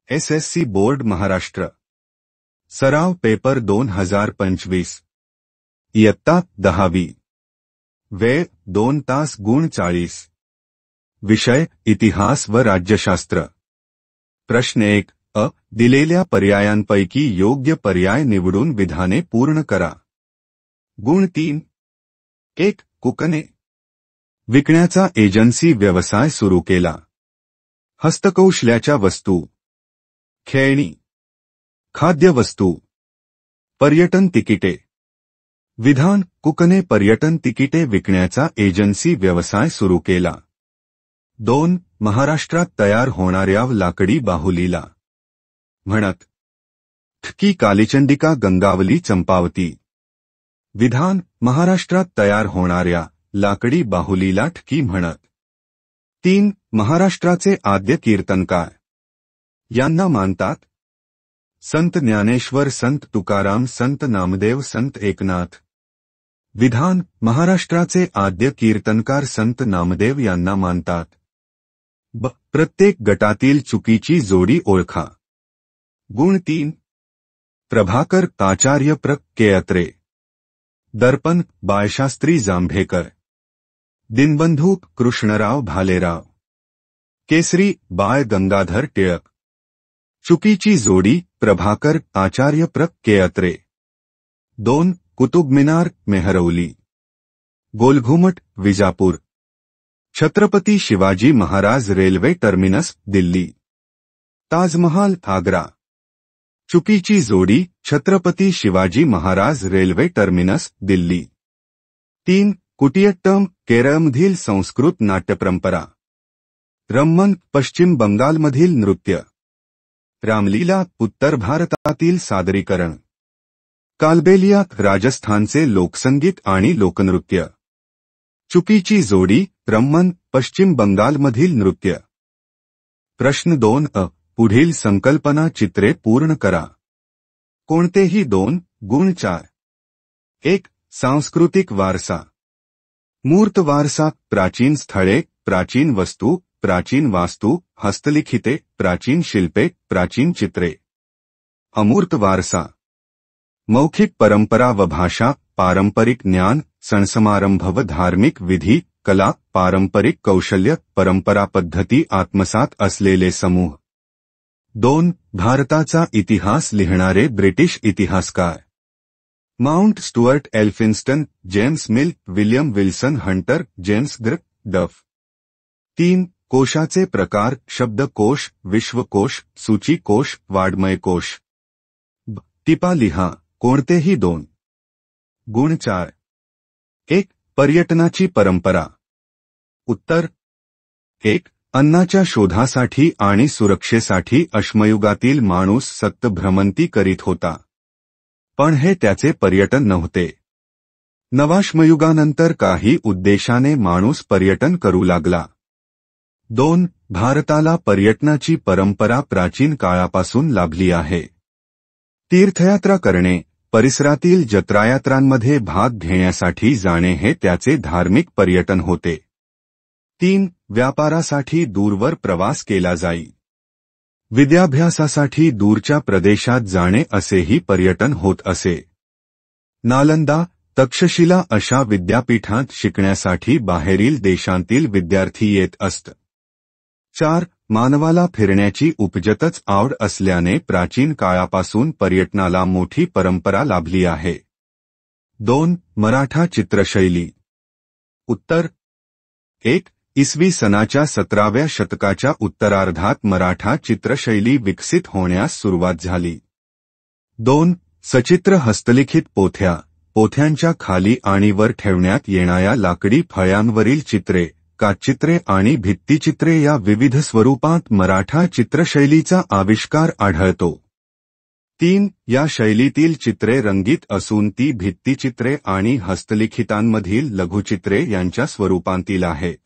SSC board Maharashtra सराव paper 2025 इयत्ता 10वी वेळ 2 तास गुण 40 विषय इतिहास व राज्यशास्त्र प्रश्न 1 दिलेल्या पर्यायांपैकी योग्य पर्याय निवडून विधाने पूर्ण करा गुण 3 1 कुकने विकण्याचा एजन्सी व्यवसाय सुरू केला हस्तकौशल्याच्या वस्तू खेळणी खाद्यवस्तू पर्यटन तिकिटे विधान कुकने पर्यटन तिकिटे विकण्याचा एजन्सी व्यवसाय सुरू केला 2 महाराष्ट्रात तयार होणाऱ्या लाकडी बाहुलीला म्हणत ठकी कालीचंडिका गंगावली चंपावती विधान महाराष्ट्रात तयार होणाऱ्या लाकडी बाहुलीला ठकी म्हणत 3 महाराष्ट्राचे आद्य कीर्तनकार यांना मानतात संत ज्ञानेश्वर संत तुकाराम संत नामदेव संत एकनाथ विधान महाराष्ट्राचे आद्य कीर्तनकार संत नामदेव यांना मानतात प्रत्येक गटातील चुकीची जोडी ओळखा गुण 3 प्रभाकर आचार्य के अत्रे दर्पण बाळशास्त्री जांभेकर दिनबंधू कृष्णराव भालेराव केसरी बाळ गंगाधर टिळक चुकीची जोडी प्रभाकर आचार्य के अत्रे 2 कुतुब मिनार मेहरौली गोलघुमट विजापूर छत्रपती शिवाजी महाराज रेल्वे टर्मिनस दिल्ली ताजमहाल आग्रा चुकीची जोडी छत्रपती शिवाजी महाराज रेल्वे टर्मिनस दिल्ली 3 कुटियट्टम केरळमधील संस्कृत नाट्यपरंपरा रम्मन पश्चिम बंगालमधील नृत्य रामलीला उत्तर भारतातील सादरीकरण कालबेलिया राजस्थानचे लोकसंगीत आणि लोकनृत्य चुकीची जोडी रम्मन पश्चिम बंगालमधील नृत्य प्रश्न 2 पुढील संकल्पना चित्रे पूर्ण करा कोणतेही 2 गुण 4 1 सांस्कृतिक वारसा मूर्त वारसा प्राचीन स्थळे प्राचीन वस्तू प्राचीन वास्तू हस्तलिखिते प्राचीन शिल्पे प्राचीन चित्रे अमूर्त वारसा मौखिक परंपरा व भाषा पारंपरिक ज्ञान सणसमारंभ व धार्मिक विधी कला पारंपरिक कौशल्य परंपरा पद्धती आत्मसात असलेले समूह 2 भारताचा इतिहास लिहिणारे ब्रिटिश इतिहासकार mount Stuart Elphinstone James mill William Wilson Hunter James डफ 3 कोशाचे प्रकार शब्दकोश विश्वकोश सूचीकोश वाङ्मयकोश टिपा लिहा कोणतेही 2 गुण 4 1 पर्यटनाची परंपरा उत्तर 1 अन्नाच्या शोधासाठी आणि सुरक्षेसाठी अश्मयुगातील माणूस सतत भ्रमंती करीत होता पण हे त्याचे पर्यटन नव्हते नवाश्मयुगानंतर काही उद्देशाने माणूस पर्यटन करू लागला 2 भारताला पर्यटनाची परंपरा प्राचीन काळापासून लाभली आहे तीर्थयात्रा करणे परिसरातील जत्रायात्रांमध्ये भाग घेण्यासाठी जाणे हे त्याचे धार्मिक पर्यटन होते 3 व्यापारासाठी दूरवर प्रवास केला जाई विद्याभ्यासासाठी दूरच्या प्रदेशात जाणे असेही पर्यटन होत असे नालंदा तक्षशिला अशा विद्यापीठांत शिकण्यासाठी बाहेरील देशांतील विद्यार्थी येत असत 4 मानवाला फिरण्याची उपजतच आवड असल्याने प्राचीन काळापासून पर्यटनाला मोठी परंपरा लाभली आहे 2 मराठा चित्रशैली उत्तर 1 इसवी सनाच्या 17व्या शतकाच्या उत्तरार्धात मराठा चित्रशैली विकसित होण्यास सुरुवात झाली 2 सचित्र हस्तलिखित पोथ्यांच्या खाली आणि वर ठेवण्यात येणाऱ्या लाकडी फळ्यांवरील चित्रे काचचित्रे आणि भित्तिचित्रे या विविध स्वरूपात मराठा चित्रशैलीचा आविष्कार आढळतो 3 या शैलीतील चित्रे रंगीत असून ती भित्तिचित्रे आणि हस्तलिखितांमधील लघुचित्रे यांच्या स्वरूपांतील आहेत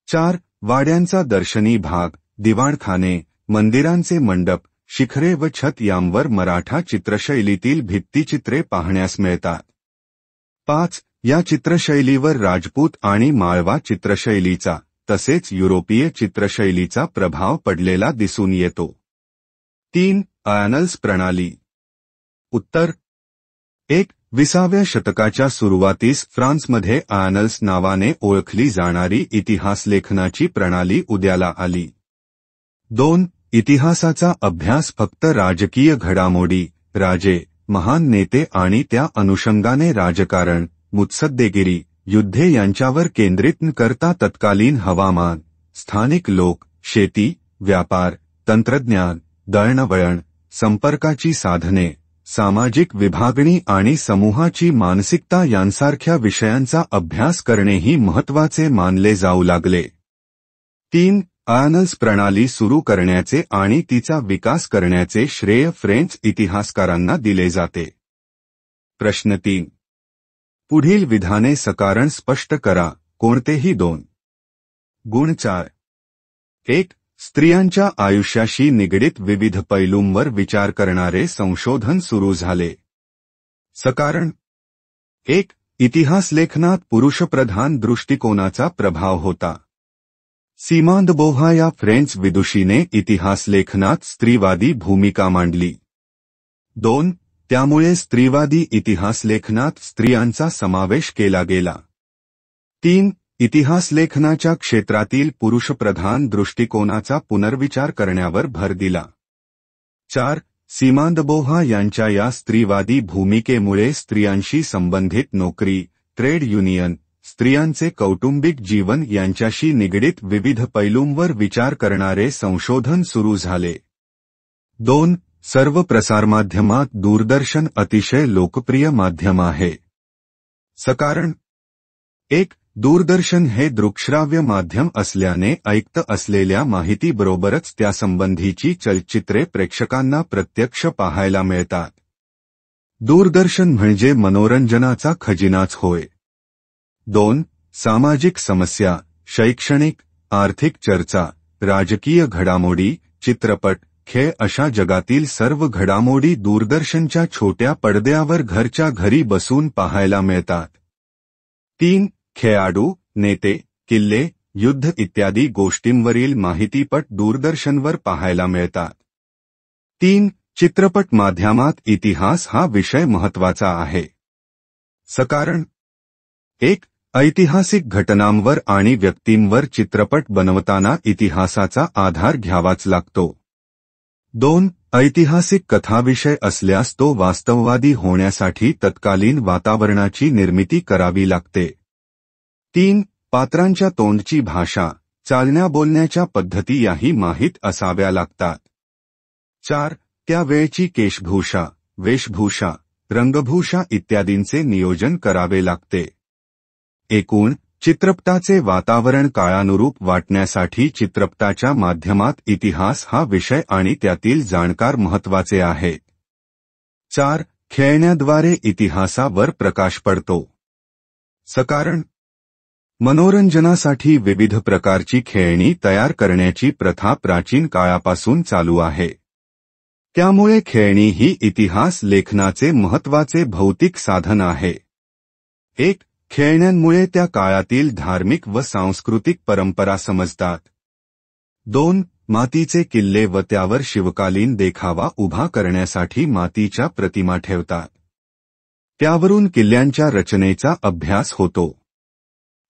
4 वाड्यांचा दर्शनी भाग दिवाणखाने मंदिरांचे मंडप शिखरे व छत यांवर मराठा चित्रशैलीतील भित्तिचित्रे पाहण्यास मिळतात 5 या चित्रशैलीवर राजपूत आणि माळवा चित्रशैलीचा तसेच युरोपीय चित्रशैलीचा प्रभाव पडलेला दिसून येतो 3. आयनल्स प्रणाली. उत्तर 1. 20व्या शतकाच्या सुरुवातीस फ्रान्समध्ये आयनल्स नावाने ओळखली जाणारी इतिहासलेखनाची प्रणाली उदयाला आली. 2. इतिहासाचा अभ्यास फक्त राजकीय घडामोडी, राजे, महान नेते आणि त्या अनुषंगाने राजकारण, मुत्सद्देगिरी, युद्धे यांच्यावर केंद्रित न करता तत्कालीन हवामान, स्थानिक लोक, शेती, व्यापार, तंत्रज्ञान, दळणवळण, संपर्काची साधने, सामाजिक विभागणी आणि समूहाची मानसिकता यांसारख्या विषयांचा अभ्यास करणेही महत्त्वाचे मानले जाऊ लागले. 3. आयनल्स प्रणाली सुरू करण्याचे आणि तिचा विकास करण्याचे श्रेय फ्रेंच इतिहासकारांना दिले जाते. प्रश्न 3. पुढील विधाने सकारण स्पष्ट करा. कोणतेही 2. गुण 4. 1. स्त्रियांच्या आयुष्याशी निगडित विविध पैलूंवर विचार करणारे संशोधन सुरू झाले. सकारण. 1. इतिहासलेखनात पुरुषप्रधान दृष्टिकोनाचा प्रभाव होता. सिमॉन दे बोव्वार या फ्रेंच विदुषीने इतिहासलेखनात स्त्रीवादी भूमिका मांडली. 2. त्यामुळे स्त्रीवादी इतिहासलेखनात स्त्रियांचा समावेश केला गेला. 3. इतिहासलेखनाच्या क्षेत्रातील पुरुषप्रधान दृष्टिकोनाचा पुनर्विचार करण्यावर भर दिला. 4. सिमॉन दे बोव्वार यांच्या या स्त्रीवादी भूमिकेमुळे स्त्रियांशी संबंधित नोकरी, ट्रेड युनियन, स्त्रियांचे कौटुंबिक जीवन यांच्याशी निगडित विविध पैलूंवर विचार करणारे संशोधन सुरू झाले. 2. सर्व प्रसारमाध्यमात दूरदर्शन अतिशय लोकप्रिय माध्यम आहे. सकारण. 1. दूरदर्शन हे दृकश्राव्य माध्यम असल्याने ऐकत असलेल्या माहितीबरोबरच त्यासंबंधीची चलचित्रे प्रेक्षकांना प्रत्यक्ष पाहायला मिळतात. दूरदर्शन म्हणजे मनोरंजनाचा खजिनाच होय. 2. सामाजिक समस्या, शैक्षणिक, आर्थिक चर्चा, राजकीय घडामोडी, चित्रपट, खेळ अशा जगातील सर्व घडामोडी दूरदर्शनच्या छोट्या पडद्यावर घरच्या घरी बसून पाहायला मिळतात. 3. खेळाडू, नेते, किल्ले, युद्ध इत्यादी गोष्टींवरील माहितीपट दूरदर्शनवर पाहायला मिळतात. 3. चित्रपट माध्यमात इतिहास हा विषय महत्त्वाचा आहे. सकारण. 1. ऐतिहासिक घटनांवर आणि व्यक्तींवर चित्रपट बनवताना इतिहासाचा आधार घ्यावाच लागतो. 2. ऐतिहासिक कथाविषय असल्यास तो वास्तववादी होण्यासाठी तत्कालीन वातावरणाची निर्मिती करावी लागते. 3. पात्रांच्या तोंडची भाषा, चालण्या बोलण्याच्या पद्धती याही माहीत असाव्या लागतात. 4. त्या वेळची केशभूषा, वेशभूषा, रंगभूषा इत्यादींचे नियोजन करावे लागते. एकूण चित्रपटाचे वातावरण काळानुरूप वाटण्यासाठी चित्रपटाच्या माध्यमात इतिहास हा विषय आणि त्यातील जाणकार महत्त्वाचे आहेत. 4. खेळण्याद्वारे इतिहासावर प्रकाश पडतो. सकारण. मनोरंजनासाठी विविध प्रकारची खेळणी तयार करण्याची प्रथा प्राचीन काळापासून चालू आहे. त्यामुळे खेळणी ही इतिहास लेखनाचे महत्त्वाचे भौतिक साधन आहे. 1. खेळण्यांमुळे त्या काळातील धार्मिक व सांस्कृतिक परंपरा समजतात. 2. मातीचे किल्ले व त्यावर शिवकालीन देखावा उभा करण्यासाठी मातीच्या प्रतिमा ठेवतात. त्यावरून किल्ल्यांच्या रचनेचा अभ्यास होतो.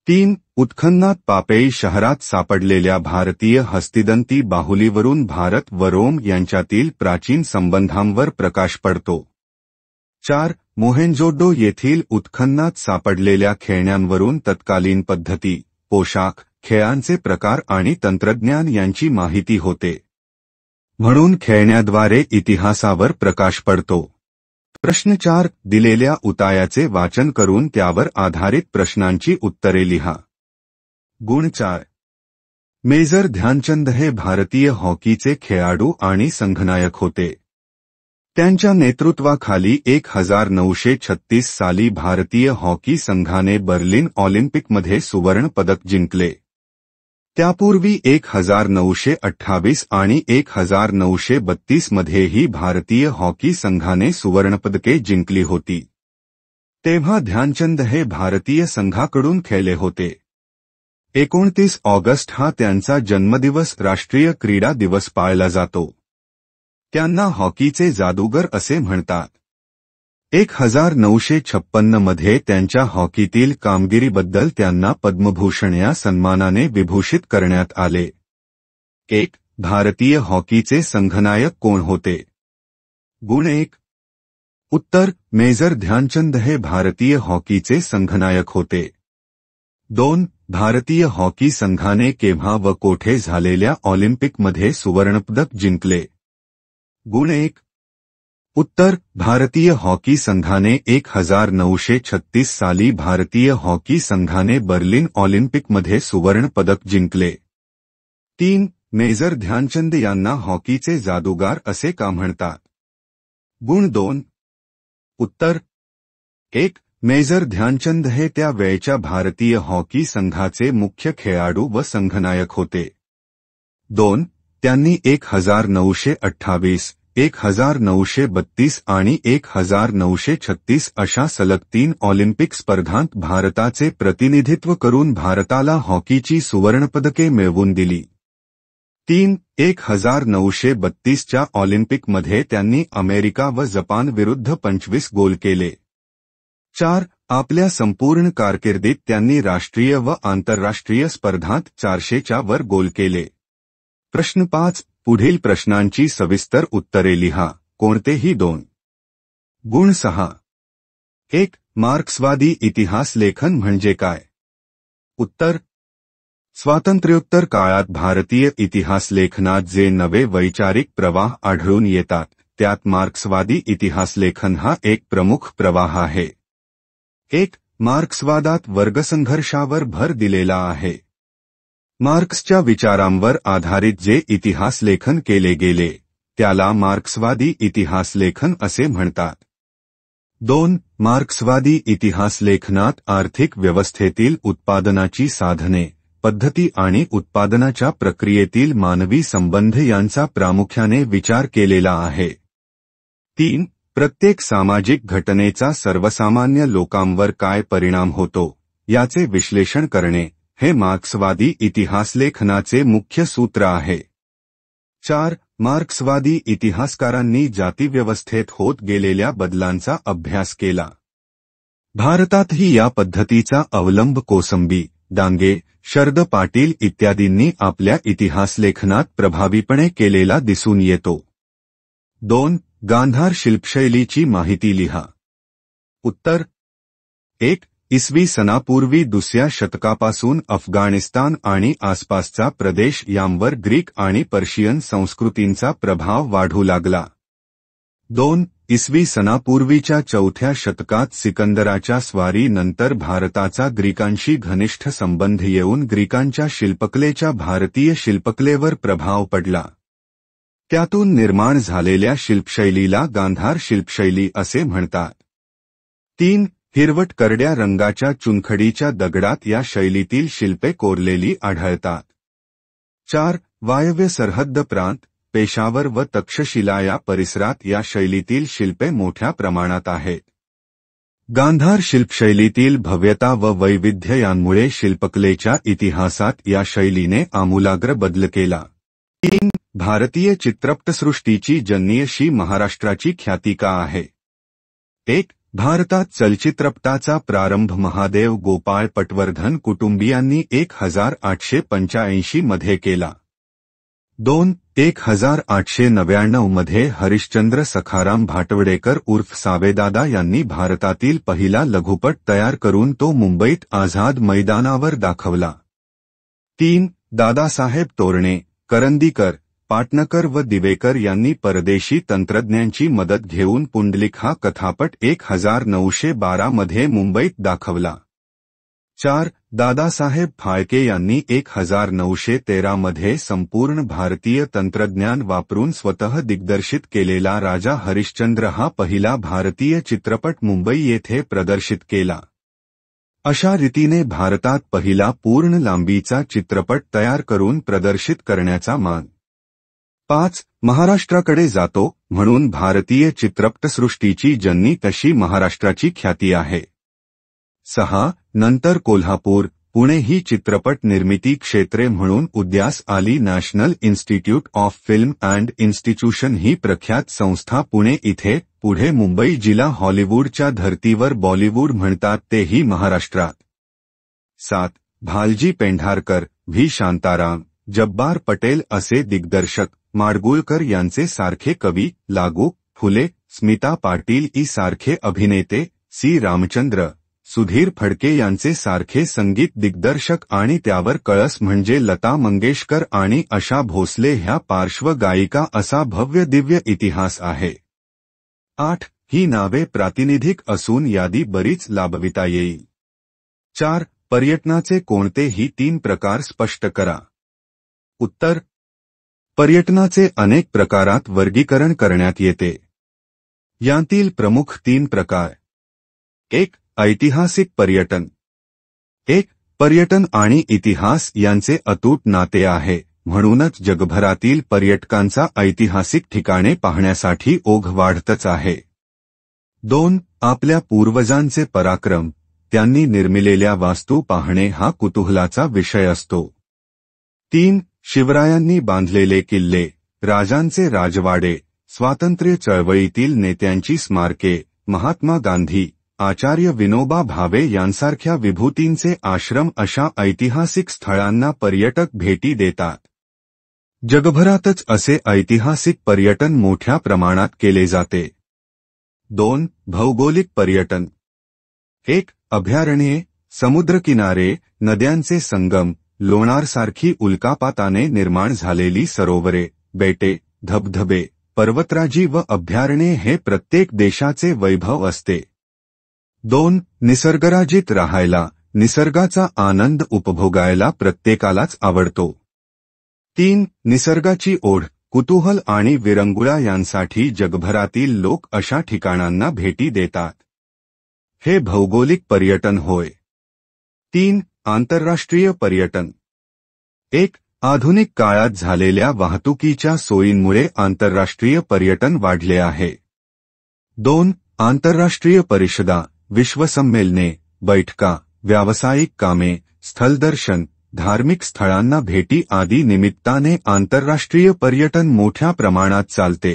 3. उत्खननात पापेई शहरात सापडलेल्या भारतीय हस्तिदंती बाहुलीवरून भारत व रोम यांच्यातील प्राचीन संबंधांवर प्रकाश पडतो. 4. मोहेंजोदडो येथील उत्खननात सापडलेल्या खेळण्यांवरून तत्कालीन पद्धती, पोशाख, खेळांचे प्रकार आणि तंत्रज्ञान यांची माहिती होते. म्हणून खेळण्याद्वारे इतिहासावर प्रकाश पडतो. प्रश्न 4. दिलेल्या उतायाचे वाचन करून त्यावर आधारित प्रश्नांची उत्तरे लिहा. गुण 4. मेजर ध्यानचंद हे भारतीय हॉकीचे खेळाडू आणि संघनायक होते. त्यांच्या नेतृत्वाखाली 1936 साली भारतीय हॉकी संघाने बर्लिन ऑलिम्पिकमध्ये सुवर्ण पदक जिंकले. त्यापूर्वी 1928 आणि 1932 मध्येही भारतीय हॉकी संघाने सुवर्णपदके जिंकली होती. तेव्हा ध्यानचंद हे भारतीय संघाकडून खेळले होते. 29 ऑगस्ट हा त्यांचा जन्मदिवस राष्ट्रीय क्रीडा दिवस पाळला जातो. त्यांना हॉकीचे जादूगर असे म्हणतात. 1956 मध्ये त्यांच्या हॉकीतील कामगिरीबद्दल त्यांना पद्मभूषण या सन्मानाने विभूषित करण्यात आले. 1. भारतीय हॉकीचे संघनायक कोण होते? गुण 1. उत्तर मेजर ध्यानचंद हे भारतीय हॉकीचे संघनायक होते. 2. भारतीय हॉकी संघाने केव्हा व कोठे झालेल्या ऑलिम्पिकमध्ये सुवर्णपदक जिंकले? गुण 1. उत्तर भारतीय हॉकी संघाने 1936 साली भारतीय हॉकी संघाने बर्लिन ऑलिम्पिकमध्ये सुवर्ण पदक जिंकले. 3. मेजर ध्यानचंद यांना हॉकीचे जादूगार असे का म्हणतात? गुण 2. उत्तर 1. मेजर ध्यानचंद हे त्या वेळच्या भारतीय हॉकी संघाचे मुख्य खेळाडू व संघनायक होते. 2. त्यांनी 1928, 1932 आणि 1936 अशा सलग 3 ऑलिम्पिक स्पर्धांत भारताचे प्रतिनिधित्व करून भारताला हॉकीची सुवर्णपदके मिळवून दिली. 3. 1932च्या ऑलिम्पिकमध्ये त्यांनी अमेरिका व जपान विरुद्ध 25 गोल केले. 4. आपल्या संपूर्ण कारकिर्दीत त्यांनी राष्ट्रीय व आंतरराष्ट्रीय स्पर्धांत 400च्या वर गोल केले. प्रश्न 5. पुढील प्रश्नांची सविस्तर उत्तरे लिहा. कोणतेही 2. गुण 6. 1. मार्क्सवादी इतिहास लेखन म्हणजे काय? उत्तर स्वातंत्र्योत्तर काळात भारतीय इतिहास लेखनात जे नवे वैचारिक प्रवाह आढळून येतात त्यात मार्क्सवादी इतिहास लेखन हा एक प्रमुख प्रवाह आहे. 1. मार्क्सवादात वर्गसंघर्षावर भर दिलेला आहे. मार्क्सच्या विचारांवर आधारित जे इतिहास लेखन केले गेले त्याला मार्क्सवादी इतिहास लेखन असे म्हणतात. 2. मार्क्सवादी इतिहास लेखनात आर्थिक व्यवस्थेतील उत्पादनाची साधने, पद्धती आणि उत्पादनाच्या प्रक्रियेतील मानवी संबंध यांचा प्रामुख्याने विचार केलेला आहे. 3. प्रत्येक सामाजिक घटनेचा सर्वसामान्य लोकांवर काय परिणाम होतो याचे विश्लेषण करणे हे मार्क्सवादी इतिहास लेखनाचे मुख्य सूत्र आहे. 4. मार्क्सवादी इतिहासकारांनी जातीव्यवस्थेत होत गेलेल्या बदलांचा अभ्यास केला. भारतातही या पद्धतीचा अवलंब कोसंबी, डांगे, शरद पाटील इत्यादींनी आपल्या इतिहास लेखनात प्रभावीपणे केलेला दिसून येतो. 2. गांधार शिल्पशैलीची माहिती लिहा. उत्तर 1. इसवी सनापूर्वी 2ऱ्या शतकापासून अफगाणिस्तान आणि आसपासचा प्रदेश यांवर ग्रीक आणि पर्शियन संस्कृतींचा प्रभाव वाढू लागला. 2. इसवी सनापूर्वीच्या 4थ्या शतकात सिकंदराच्या स्वारीनंतर भारताचा ग्रीकांशी घनिष्ठ संबंध येऊन ग्रीकांच्या शिल्पकलेच्या भारतीय शिल्पकलेवर प्रभाव पडला. त्यातून निर्माण झालेल्या शिल्पशैलीला गांधार शिल्पशैली असे म्हणतात. 3. हिरवट करड्या रंगाच्या चुनखडीच्या दगडात या शैलीतील शिल्पे कोरलेली आढळतात. 4. वायव्य सरहद्द प्रांत, पेशावर व तक्षशिला या परिसरात या शैलीतील शिल्पे मोठ्या प्रमाणात आहेत. गांधार शिल्पशैलीतील भव्यता व वैविध्य यांमुळे शिल्पकलेच्या इतिहासात या शैलीने आमूलाग्र बदल केला. 3. भारतीय चित्रपटसृष्टीची जननीयशी महाराष्ट्राची ख्याती का आहे? 1. भारतात चलचित्रपटाचा प्रारंभ महादेव गोपाळ पटवर्धन कुटुंबियांनी 1885 मध्ये केला. 2. 1899 मध्ये हरिश्चंद्र सखाराम भाटवडेकर उर्फ सावेदादा यांनी भारतातील पहिला लघुपट तयार करून तो मुंबईत आझाद मैदानावर दाखवला. 3. दादासाहेब तोरणे, करंदीकर, पाटणकर व दिवेकर यांनी परदेशी तंत्रज्ञांची मदत घेऊन पुंडलिक हा कथापट 1912 मध्ये मुंबईत दाखवला. 4. दादासाहेब फाळके यांनी 1913 मध्ये संपूर्ण भारतीय तंत्रज्ञान वापरून स्वतः दिग्दर्शित केलेला राजा हरिश्चंद्र हा पहिला भारतीय चित्रपट मुंबई येथे प्रदर्शित केला. अशा रीतीने भारतात पहिला पूर्ण लांबीचा चित्रपट तयार करून प्रदर्शित करण्याचा मान. 5. महाराष्ट्राकडे जातो म्हणून भारतीय चित्रपटसृष्टीची जननी तशी महाराष्ट्राची ख्याती आहे. 6. नंतर कोल्हापूर, पुणे ही चित्रपट निर्मिती क्षेत्रे म्हणून उदयास आली. National institute of film and institution ही प्रख्यात संस्था पुणे इथे, पुढे मुंबई, जिला हॉलिवूडच्या धर्तीवर बॉलिवूड म्हणतात तेही महाराष्ट्रात. 7. भालजी पेंढारकर, व्ही. शांताराम, जब्बार पटेल असे दिग्दर्शक, माडगुळकर यांचे सारखे कवी, लागू, फुले, स्मिता पाटील ई सारखे अभिनेते, सी. रामचंद्र, सुधीर फडके यांचे सारखे संगीत दिग्दर्शक आणि त्यावर कळस म्हणजे लता मंगेशकर आणि आशा भोसले ह्या पार्श्वगायिका असा भव्य दिव्य इतिहास आहे. 8. ही नावे प्रातिनिधिक असून यादी बरीच लाभविता येईल. 4. पर्यटनाचे कोणतेही 3 प्रकार स्पष्ट करा. उत्तर: पर्यटनाचे अनेक प्रकारात वर्गीकरण करण्यात येते. यांतील प्रमुख 3 प्रकार. 1. ऐतिहासिक पर्यटन. 1. पर्यटन आणि इतिहास यांचे अतूट नाते आहे, म्हणूनच जगभरातील पर्यटकांचा ऐतिहासिक ठिकाणे पाहण्यासाठी ओघ वाढतच आहे. 2. आपल्या पूर्वजांचे पराक्रम, त्यांनी निर्मिलेल्या वास्तू पाहणे हा कुतूहलाचा विषय असतो. 3. शिवरायांनी बांधलेले किल्ले, राजांचे राजवाडे, स्वातंत्र्य चळवळीतील नेत्यांची स्मारके, महात्मा गांधी, आचार्य विनोबा भावे यांसारख्या विभूतींचे आश्रम अशा ऐतिहासिक स्थळांना पर्यटक भेटी देतात. जगभरातच असे ऐतिहासिक पर्यटन मोठ्या प्रमाणात केले जाते. 2. भौगोलिक पर्यटन. 1. अभयारण्ये, समुद्रकिनारे, नद्यांचे संगम, लोणारसारखी उल्कापाताने निर्माण झालेली सरोवरे, बेटे, धबधबे, पर्वतराजी व अभयारण्ये हे प्रत्येक देशाचे वैभव असते. 2. निसर्गराजीत राहायला, निसर्गाचा आनंद उपभोगायला प्रत्येकालाच आवडतो. 3. निसर्गाची ओढ, कुतूहल आणि विरंगुळा यांसाठी जगभरातील लोक अशा ठिकाणांना भेटी देतात. हे भौगोलिक पर्यटन होय. 3. आंतरराष्ट्रीय पर्यटन. 1. आधुनिक काळात झालेल्या वाहतुकीच्या सोयींमुळे आंतरराष्ट्रीय पर्यटन वाढले आहे. 2. आंतरराष्ट्रीय परिषदा, विश्वसंमेलने, बैठका, व्यावसायिक कामे, स्थलदर्शन, धार्मिक स्थळांना भेटी आदी निमित्ताने आंतरराष्ट्रीय पर्यटन मोठ्या प्रमाणात चालते.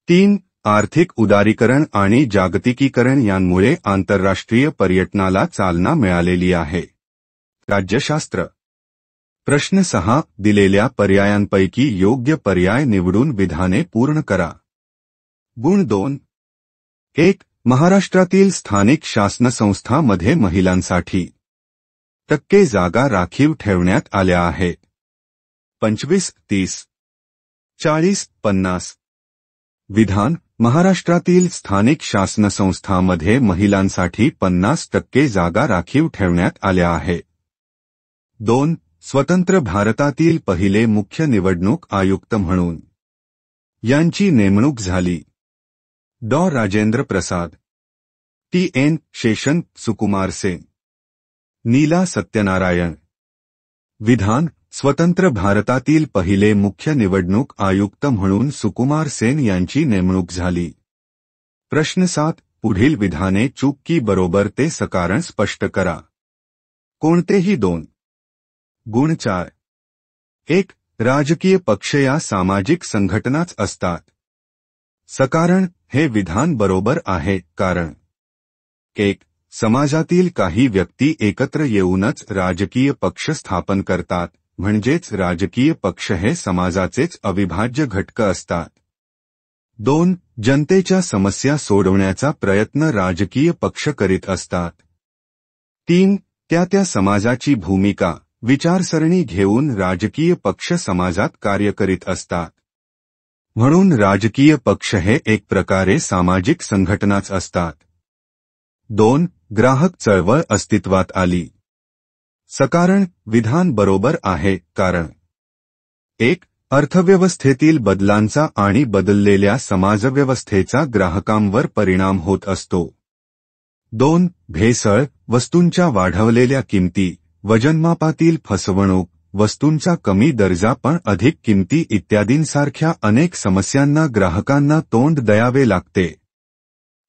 3. आर्थिक उदारीकरण आणि जागतिकीकरण यांमुळे आंतरराष्ट्रीय पर्यटनाला चालना मिळालेली आहे. राज्यशास्त्र. प्रश्न 6. दिलेल्या पर्यायांपैकी योग्य पर्याय निवडून विधाने पूर्ण करा. गुण 2. 1. महाराष्ट्रातील स्थानिक शासनसंस्थांमध्ये महिलांसाठी टक्के जागा राखीव ठेवण्यात आल्या आहेत. 25, 30, 40, 50. विधान: महाराष्ट्रातील स्थानिक शासनसंस्थांमध्ये महिलांसाठी 50% जागा राखीव ठेवण्यात आल्या आहेत. 2. स्वतंत्र भारतातील पहिले मुख्य निवडणूक आयुक्त म्हणून यांची नेमणूक झाली. डॉ. राजेंद्र प्रसाद, टी.एन. शेषन, सुकुमार सेन, नीला सत्यनारायण. विधान: स्वतंत्र भारतातील पहिले मुख्य निवडणूक आयुक्त म्हणून सुकुमार सेन यांची नेमणूक झाली. प्रश्न 7. पुढील विधाने चूक की बरोबर ते सकारण स्पष्ट करा. कोणतेही 2. गुण 4. 1. राजकीय पक्ष या सामाजिक संघटनाच असतात. सकारण: हे विधान बरोबर आहे, कारण 1. समाजातील काही व्यक्ती एकत्र येऊनच राजकीय पक्ष स्थापन करतात, म्हणजेच राजकीय पक्ष हे समाजाचेच अविभाज्य घटक असतात. 2. जनतेच्या समस्या सोडवण्याचा प्रयत्न राजकीय पक्ष करीत असतात. 3. त्या समाजाची भूमिका, विचारसरणी घेऊन राजकीय पक्ष समाजात कार्य करीत असतात. म्हणून राजकीय पक्ष हे एक प्रकारे सामाजिक संघटनाच असतात. 2. ग्राहक चळवळ अस्तित्वात आली. सकारण: विधान बरोबर आहे, कारण 1. अर्थव्यवस्थेतील बदलांचा आणि बदललेल्या समाजव्यवस्थेचा ग्राहकांवर परिणाम होत असतो. 2. भेसळ, वस्तूंच्या वाढवलेल्या किमती, वजनमापातील फसवणूक, वस्तूंचा कमी दर्जा पण अधिक किमती इत्यादींसारख्या अनेक समस्यांना ग्राहकांना तोंड द्यावे लागते.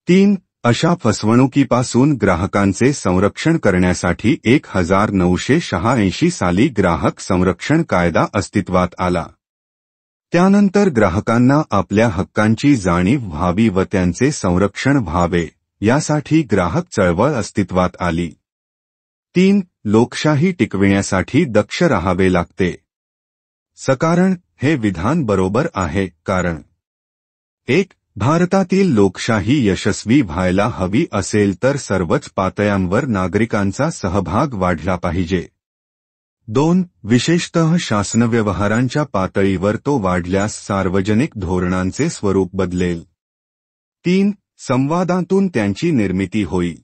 3. अशा फसवणुकीपासून ग्राहकांचे संरक्षण करण्यासाठी 1986 साली ग्राहक संरक्षण कायदा अस्तित्वात आला. त्यानंतर ग्राहकांना आपल्या हक्कांची जाणीव व्हावी व त्यांचे संरक्षण व्हावे यासाठी ग्राहक चळवळ अस्तित्वात आली. 3. लोकशाही टिकविण्यासाठी दक्ष राहावे लागते. सकारण हे विधान बरोबर आहे कारण 1. भारतातील लोकशाही यशस्वी व्हायला हवी असेल तर सर्वच पातळ्यांवर नागरिकांचा सहभाग वाढला पाहिजे. 2. विशेषतः शासन व्यवहारांच्या पातळीवर तो वाढल्यास सार्वजनिक धोरणांचे स्वरूप बदलेल. 3. संवादातून त्यांची निर्मिती होईल.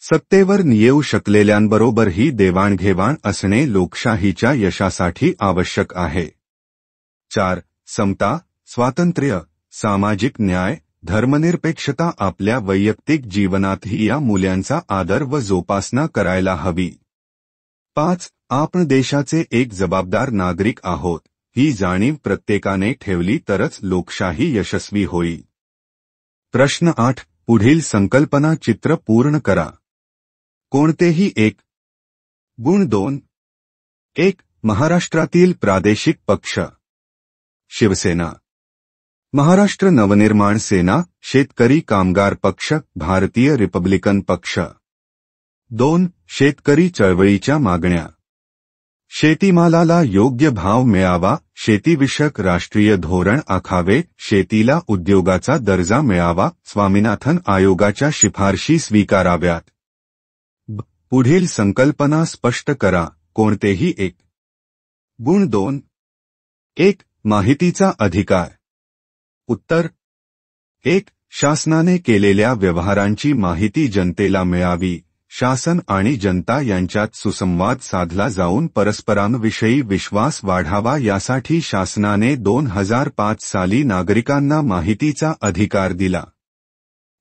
सत्तेवर येऊ शकलेल्यांबरोबरही देवाणघेवाण असणे लोकशाहीच्या यशासाठी आवश्यक आहे. 4. समता, स्वातंत्र्य, सामाजिक न्याय, धर्मनिरपेक्षता आपल्या वैयक्तिक जीवनातही या मूल्यांचा आदर व जोपासना करायला हवी. 5. आपण देशाचे एक जबाबदार नागरिक आहोत ही जाणीव प्रत्येकाने ठेवली तरच लोकशाही यशस्वी होईल. प्रश्न 8. पुढील संकल्पना चित्र पूर्ण करा. कोणतेही एक. गुण 2. 1. महाराष्ट्रातील प्रादेशिक पक्ष. शिवसेना, महाराष्ट्र नवनिर्माण सेना, शेतकरी कामगार पक्ष, भारतीय रिपब्लिकन पक्ष. 2. शेतकरी चळवळीच्या मागण्या. शेतीमालाला योग्य भाव मिळावा, शेतीविषयक राष्ट्रीय धोरण आखावे, शेतीला उद्योगाचा दर्जा मिळावा, स्वामीनाथन आयोगाच्या शिफारशी स्वीकाराव्यात. पुढील संकल्पना स्पष्ट करा. कोणतेही एक. गुण 2. 1. माहितीचा अधिकार. उत्तर. 1. शासनाने केलेल्या व्यवहारांची माहिती जनतेला मिळावी. शासन आणि जनता यांच्यात सुसंवाद साधला जाऊन परस्परांविषयी विश्वास वाढावा यासाठी शासनाने 2005 साली नागरिकांना माहितीचा अधिकार दिला.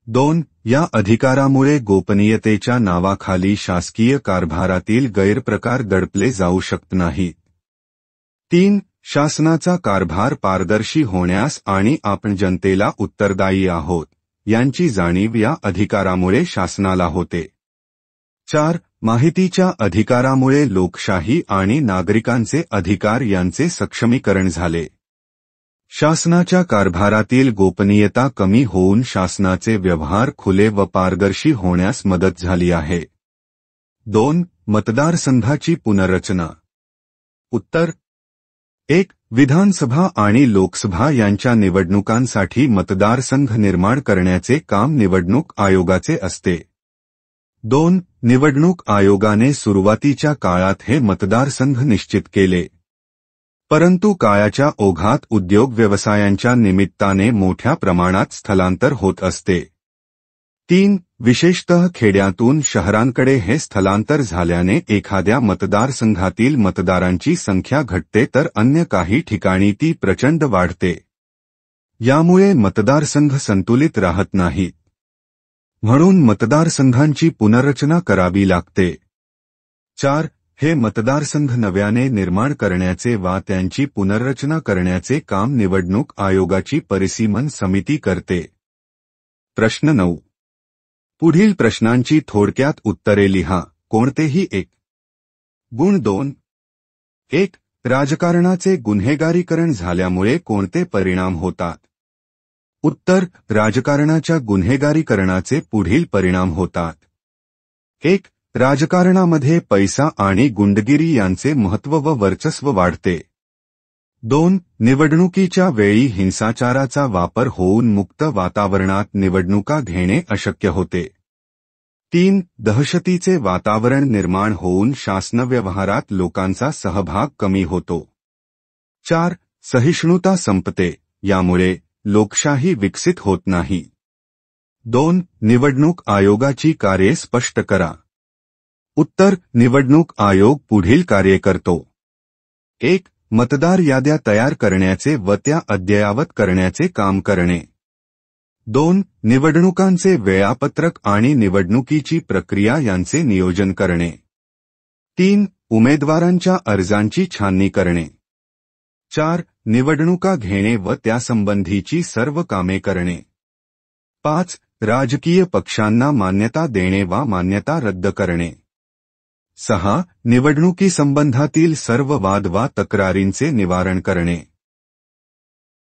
2. या अधिकारामुळे गोपनीयतेच्या नावाखाली शासकीय कारभारातील गैरप्रकार दडपले जाऊ शकत नाहीत. 3. शासनाचा कारभार पारदर्शी होण्यास आणि आपण जनतेला उत्तरदायी आहोत यांची जाणीव या अधिकारामुळे शासनाला होते. 4. माहितीच्या अधिकारामुळे लोकशाही आणि नागरिकांचे अधिकार यांचे सक्षमीकरण झाले. शासनाच्या कारभारातील गोपनीयता कमी होऊन शासनाचे व्यवहार खुले व पारदर्शी होण्यास मदत झाली आहे. 2. मतदारसंघाची पुनर्रचना. उत्तर. 1. विधानसभा आणि लोकसभा यांच्या निवडणुकांसाठी मतदारसंघ निर्माण करण्याचे काम निवडणूक आयोगाचे असते. 2. निवडणूक आयोगाने सुरुवातीच्या काळात हे मतदारसंघ निश्चित केले. परंतु काळाच्या ओघात उद्योग व्यवसायांच्या निमित्ताने मोठ्या प्रमाणात स्थलांतर होत असते. 3. विशेषतः खेड्यातून शहरांकडे हे स्थलांतर झाल्याने एखाद्या मतदारसंघातील मतदारांची संख्या घटते तर अन्य काही ठिकाणी ती प्रचंड वाढते. यामुळे मतदारसंघ संतुलित राहत नाहीत. म्हणून मतदारसंघांची पुनर्रचना करावी लागते. 4. हे मतदारसंघ नव्याने निर्माण करण्याचे वा त्यांची पुनर्रचना करण्याचे काम निवडणूक आयोगाची परिसीमन समिती करते. प्रश्न 9. पुढील प्रश्नांची थोडक्यात उत्तरे लिहा. कोणतेही एक. गुण 2. 1. राजकारणाचे गुन्हेगारीकरण झाल्यामुळे कोणते परिणाम होतात? उत्तर. राजकारणाच्या गुन्हेगारीकरणाचे पुढील परिणाम होतात. 1. राजकारणामध्ये पैसा आणि गुंडगिरी यांचे महत्त्व व वर्चस्व वाढते. 2. निवडणुकीच्या वेळी हिंसाचाराचा वापर होऊन मुक्त वातावरणात निवडणुका घेणे अशक्य होते. 3. दहशतीचे वातावरण निर्माण होऊन शासन व्यवहारात लोकांचा सहभाग कमी होतो. 4. सहिष्णुता संपते, यामुळे लोकशाही विकसित होत नाही. 2. निवडणूक आयोगाची कार्ये स्पष्ट करा. उत्तर. निवडणूक आयोग पुढील कार्य करतो. 1. मतदार याद्या तयार करण्याचे व त्या अद्ययावत करण्याचे काम करणे. 2. निवडणुकांचे वेळापत्रक आणि निवडणुकीची प्रक्रिया यांचे नियोजन करणे. 3. उमेदवारांच्या अर्जांची छाननी करणे. 4. निवडणुका घेणे व त्यासंबंधीची सर्व कामे करणे. 5. राजकीय पक्षांना मान्यता देणे वा मान्यता रद्द करणे. 6. निवडणुकीसंबंधातील सर्व वाद वा तक्रारींचे निवारण करणे.